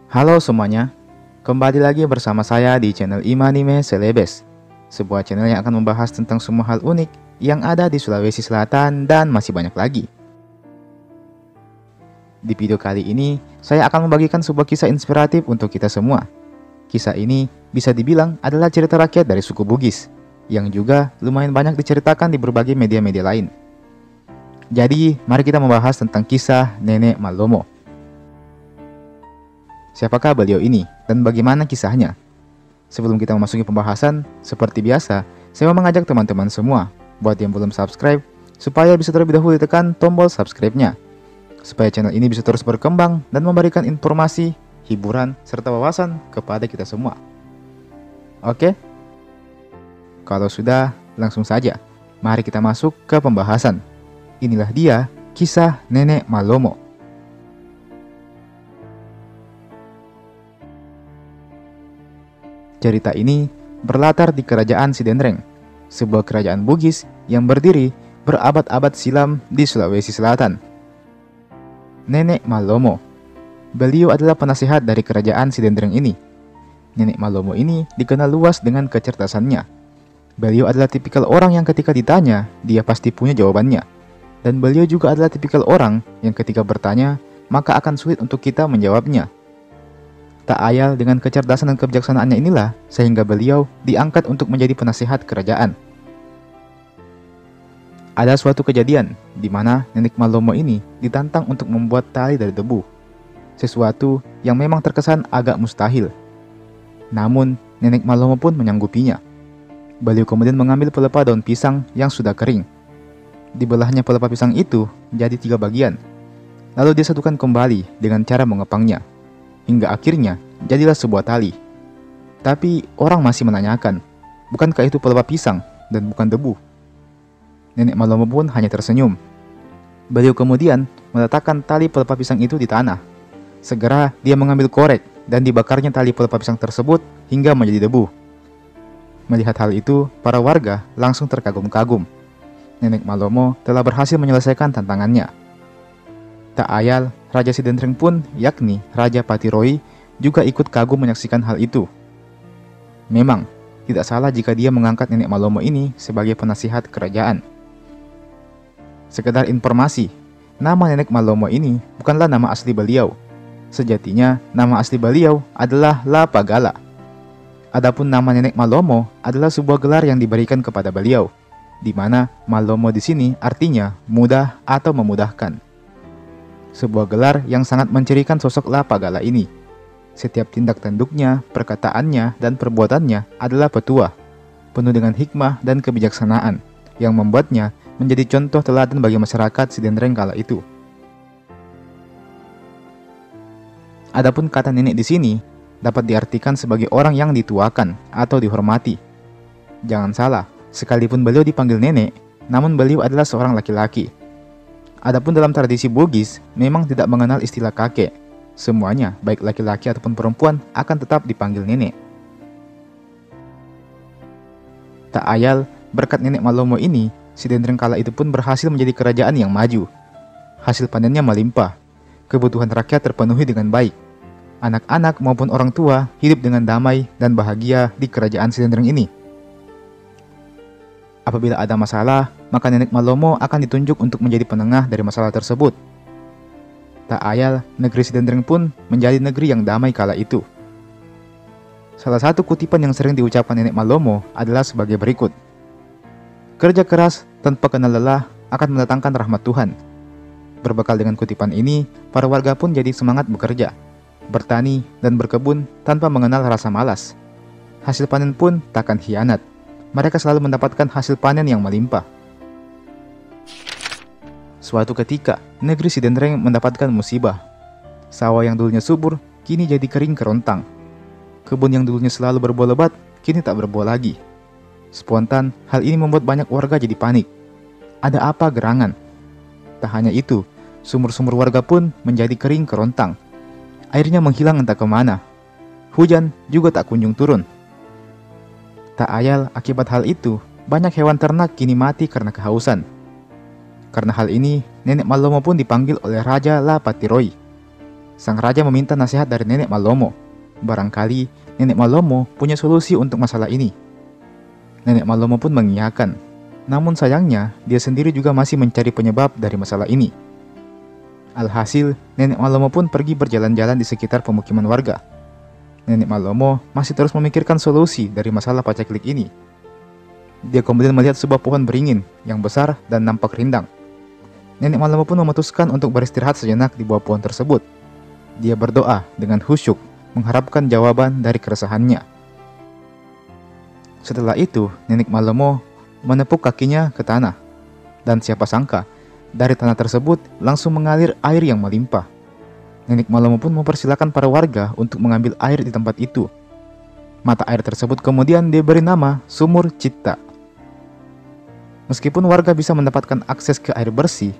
Halo semuanya, kembali lagi bersama saya di channel Imanime Celebes, sebuah channel yang akan membahas tentang semua hal unik yang ada di Sulawesi Selatan dan masih banyak lagi. Di video kali ini, saya akan membagikan sebuah kisah inspiratif untuk kita semua. Kisah ini bisa dibilang adalah cerita rakyat dari suku Bugis, yang juga lumayan banyak diceritakan di berbagai media-media lain. Jadi, mari kita membahas tentang kisah Nenek Malomo. Siapakah beliau ini dan bagaimana kisahnya? Sebelum kita memasuki pembahasan, seperti biasa, saya mau mengajak teman-teman semua buat yang belum subscribe, supaya bisa terlebih dahulu tekan tombol subscribe-nya, supaya channel ini bisa terus berkembang dan memberikan informasi, hiburan, serta wawasan kepada kita semua. Oke? Kalau sudah, langsung saja. Mari kita masuk ke pembahasan. Inilah dia kisah Nenek Malomo. Cerita ini berlatar di Kerajaan Sidendreng, sebuah kerajaan Bugis yang berdiri berabad-abad silam di Sulawesi Selatan. Nenek Malomo. Beliau adalah penasihat dari Kerajaan Sidendreng ini. Nenek Malomo ini dikenal luas dengan kecerdasannya. Beliau adalah tipikal orang yang ketika ditanya, dia pasti punya jawabannya. Dan beliau juga adalah tipikal orang yang ketika bertanya, maka akan sulit untuk kita menjawabnya. Tak ayal dengan kecerdasan dan kebijaksanaannya inilah, sehingga beliau diangkat untuk menjadi penasihat kerajaan. Ada suatu kejadian di mana Nenek Malomo ini ditantang untuk membuat tali dari debu. Sesuatu yang memang terkesan agak mustahil. Namun, Nenek Malomo pun menyanggupinya. Beliau kemudian mengambil pelepah daun pisang yang sudah kering. Dibelahnya pelepah pisang itu jadi 3 bagian. Lalu disatukan kembali dengan cara mengepangnya. Hingga akhirnya jadilah sebuah tali. Tapi orang masih menanyakan, bukankah itu pelepah pisang dan bukan debu? Nenek Malomo pun hanya tersenyum. Beliau kemudian meletakkan tali pelepah pisang itu di tanah. Segera dia mengambil korek dan dibakarnya tali pelepah pisang tersebut hingga menjadi debu. Melihat hal itu, para warga langsung terkagum-kagum. Nenek Malomo telah berhasil menyelesaikan tantangannya. Tak ayal, Raja Sidendreng pun, yakni Raja Patiroi, juga ikut kagum menyaksikan hal itu. Memang, tidak salah jika dia mengangkat Nenek Malomo ini sebagai penasihat kerajaan. Sekedar informasi, nama Nenek Malomo ini bukanlah nama asli beliau. Sejatinya, nama asli beliau adalah Lapagala. Adapun nama Nenek Malomo adalah sebuah gelar yang diberikan kepada beliau, di mana Malomo di sini artinya mudah atau memudahkan. Sebuah gelar yang sangat mencirikan sosok Lapagala ini. Setiap tindak tanduknya, perkataannya, dan perbuatannya adalah petua, penuh dengan hikmah dan kebijaksanaan, yang membuatnya menjadi contoh teladan bagi masyarakat Sidendreng kala itu. Adapun kata nenek di sini dapat diartikan sebagai orang yang dituakan atau dihormati. Jangan salah, sekalipun beliau dipanggil nenek, namun beliau adalah seorang laki-laki. Adapun dalam tradisi Bugis, memang tidak mengenal istilah kakek. Semuanya, baik laki-laki ataupun perempuan, akan tetap dipanggil nenek. Tak ayal, berkat Nenek Malomo ini, Sidendreng kala itu pun berhasil menjadi kerajaan yang maju. Hasil panennya melimpah. Kebutuhan rakyat terpenuhi dengan baik. Anak-anak maupun orang tua hidup dengan damai dan bahagia di kerajaan Sidendreng ini. Apabila ada masalah, maka Nenek Malomo akan ditunjuk untuk menjadi penengah dari masalah tersebut. Tak ayal, negeri Sidendreng pun menjadi negeri yang damai kala itu. Salah satu kutipan yang sering diucapkan Nenek Malomo adalah sebagai berikut. Kerja keras tanpa kenal lelah akan mendatangkan rahmat Tuhan. Berbekal dengan kutipan ini, para warga pun jadi semangat bekerja, bertani, dan berkebun tanpa mengenal rasa malas. Hasil panen pun takkan hianat. Mereka selalu mendapatkan hasil panen yang melimpah. Suatu ketika, negeri Sidendreng mendapatkan musibah. Sawah yang dulunya subur, kini jadi kering kerontang. Kebun yang dulunya selalu berbuah lebat, kini tak berbuah lagi. Spontan, hal ini membuat banyak warga jadi panik. Ada apa gerangan? Tak hanya itu, sumur-sumur warga pun menjadi kering kerontang. Airnya menghilang entah kemana. Hujan juga tak kunjung turun. Tak ayal akibat hal itu, banyak hewan ternak kini mati karena kehausan. Karena hal ini, Nenek Malomo pun dipanggil oleh Raja Lapatiroi. sang raja meminta nasihat dari Nenek Malomo. Barangkali Nenek Malomo punya solusi untuk masalah ini. Nenek Malomo pun mengiyakan. Namun sayangnya, dia sendiri juga masih mencari penyebab dari masalah ini. Alhasil, Nenek Malomo pun pergi berjalan-jalan di sekitar pemukiman warga. Nenek Malomo masih terus memikirkan solusi dari masalah paceklik ini. Dia kemudian melihat sebuah pohon beringin yang besar dan nampak rindang. Nenek Malomo pun memutuskan untuk beristirahat sejenak di bawah pohon tersebut. Dia berdoa dengan khusyuk, mengharapkan jawaban dari keresahannya. Setelah itu, Nenek Malomo menepuk kakinya ke tanah. Dan siapa sangka, dari tanah tersebut langsung mengalir air yang melimpah. Nenek Malomo pun mempersilahkan para warga untuk mengambil air di tempat itu. Mata air tersebut kemudian diberi nama Sumur Citta. Meskipun warga bisa mendapatkan akses ke air bersih,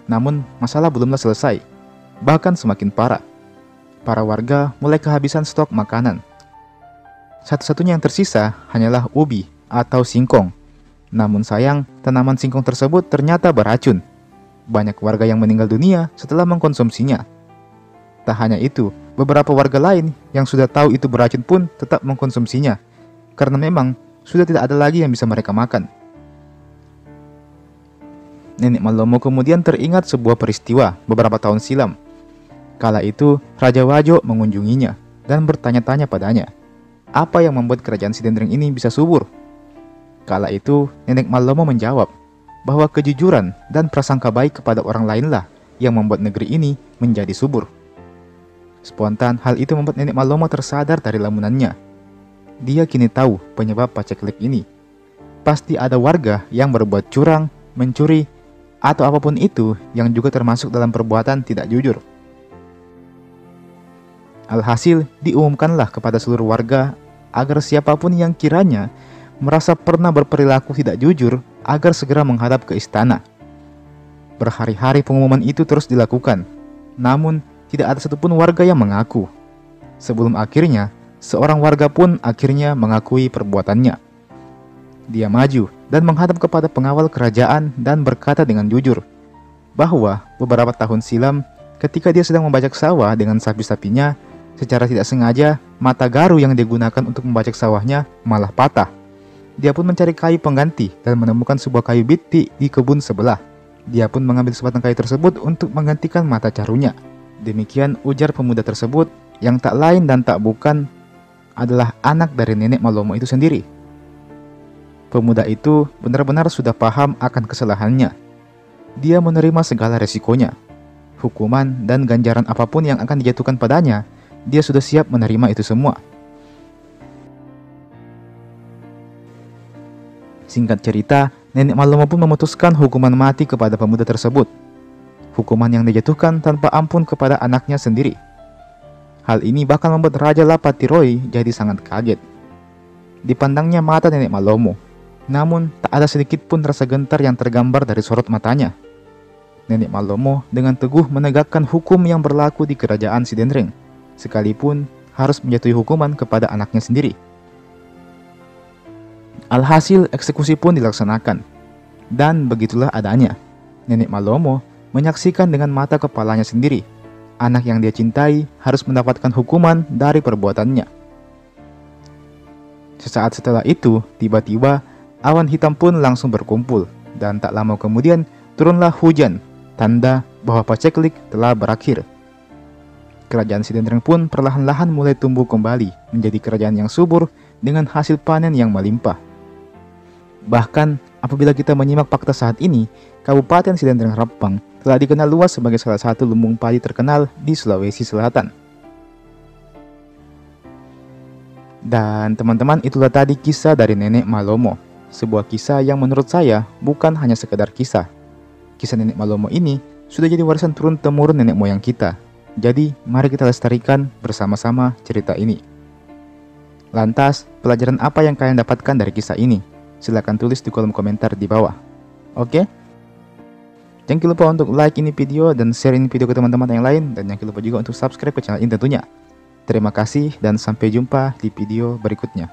namun masalah belumlah selesai, bahkan semakin parah. Para warga mulai kehabisan stok makanan. Satu-satunya yang tersisa hanyalah ubi atau singkong. Namun sayang, tanaman singkong tersebut ternyata beracun. Banyak warga yang meninggal dunia setelah mengkonsumsinya. Tak hanya itu, beberapa warga lain yang sudah tahu itu beracun pun tetap mengkonsumsinya, karena memang sudah tidak ada lagi yang bisa mereka makan. Nenek Malomo kemudian teringat sebuah peristiwa beberapa tahun silam. Kala itu, Raja Wajo mengunjunginya dan bertanya-tanya padanya, apa yang membuat kerajaan Sidendreng ini bisa subur? Kala itu, Nenek Malomo menjawab bahwa kejujuran dan prasangka baik kepada orang lainlah yang membuat negeri ini menjadi subur. Spontan, hal itu membuat Nenek Malomo tersadar dari lamunannya. Dia kini tahu penyebab paceklik ini. Pasti ada warga yang berbuat curang, mencuri, atau apapun itu yang juga termasuk dalam perbuatan tidak jujur. Alhasil, diumumkanlah kepada seluruh warga agar siapapun yang kiranya merasa pernah berperilaku tidak jujur agar segera menghadap ke istana. Berhari-hari pengumuman itu terus dilakukan, namun tidak ada satupun warga yang mengaku. Sebelum akhirnya, seorang warga pun akhirnya mengakui perbuatannya. Dia maju dan menghadap kepada pengawal kerajaan dan berkata dengan jujur bahwa beberapa tahun silam ketika dia sedang membajak sawah dengan sapi-sapinya, secara tidak sengaja mata garu yang digunakan untuk membajak sawahnya malah patah. Dia pun mencari kayu pengganti dan menemukan sebuah kayu biti di kebun sebelah. Dia pun mengambil sebatang kayu tersebut untuk menggantikan mata carunya. Demikian ujar pemuda tersebut yang tak lain dan tak bukan adalah anak dari Nenek Malomo itu sendiri. Pemuda itu benar-benar sudah paham akan kesalahannya. Dia menerima segala resikonya. Hukuman dan ganjaran apapun yang akan dijatuhkan padanya, dia sudah siap menerima itu semua. Singkat cerita, Nenek Malomo pun memutuskan hukuman mati kepada pemuda tersebut. Hukuman yang dijatuhkan tanpa ampun kepada anaknya sendiri. Hal ini bahkan membuat Raja Lapatiroy jadi sangat kaget. Dipandangnya mata Nenek Malomo, namun tak ada sedikit pun rasa gentar yang tergambar dari sorot matanya. Nenek Malomo dengan teguh menegakkan hukum yang berlaku di kerajaan Sidendreng, sekalipun harus menjatuhi hukuman kepada anaknya sendiri. Alhasil eksekusi pun dilaksanakan. Dan begitulah adanya. Nenek Malomo menyaksikan dengan mata kepalanya sendiri, anak yang dia cintai harus mendapatkan hukuman dari perbuatannya. Sesaat setelah itu, tiba-tiba awan hitam pun langsung berkumpul, dan tak lama kemudian turunlah hujan, tanda bahwa paceklik telah berakhir. Kerajaan Sidendreng pun perlahan-lahan mulai tumbuh kembali menjadi kerajaan yang subur dengan hasil panen yang melimpah. Bahkan apabila kita menyimak fakta saat ini, Kabupaten Sidendreng Rapang telah dikenal luas sebagai salah satu lumbung padi terkenal di Sulawesi Selatan. Dan teman-teman, itulah tadi kisah dari Nenek Malomo. Sebuah kisah yang menurut saya bukan hanya sekedar kisah. Kisah Nenek Malomo ini sudah jadi warisan turun-temurun nenek moyang kita. Jadi, mari kita lestarikan bersama-sama cerita ini. Lantas, pelajaran apa yang kalian dapatkan dari kisah ini? Silahkan tulis di kolom komentar di bawah. Oke? Jangan lupa untuk like ini video dan share ini video ke teman-teman yang lain. Dan jangan lupa juga untuk subscribe ke channel ini tentunya. Terima kasih dan sampai jumpa di video berikutnya.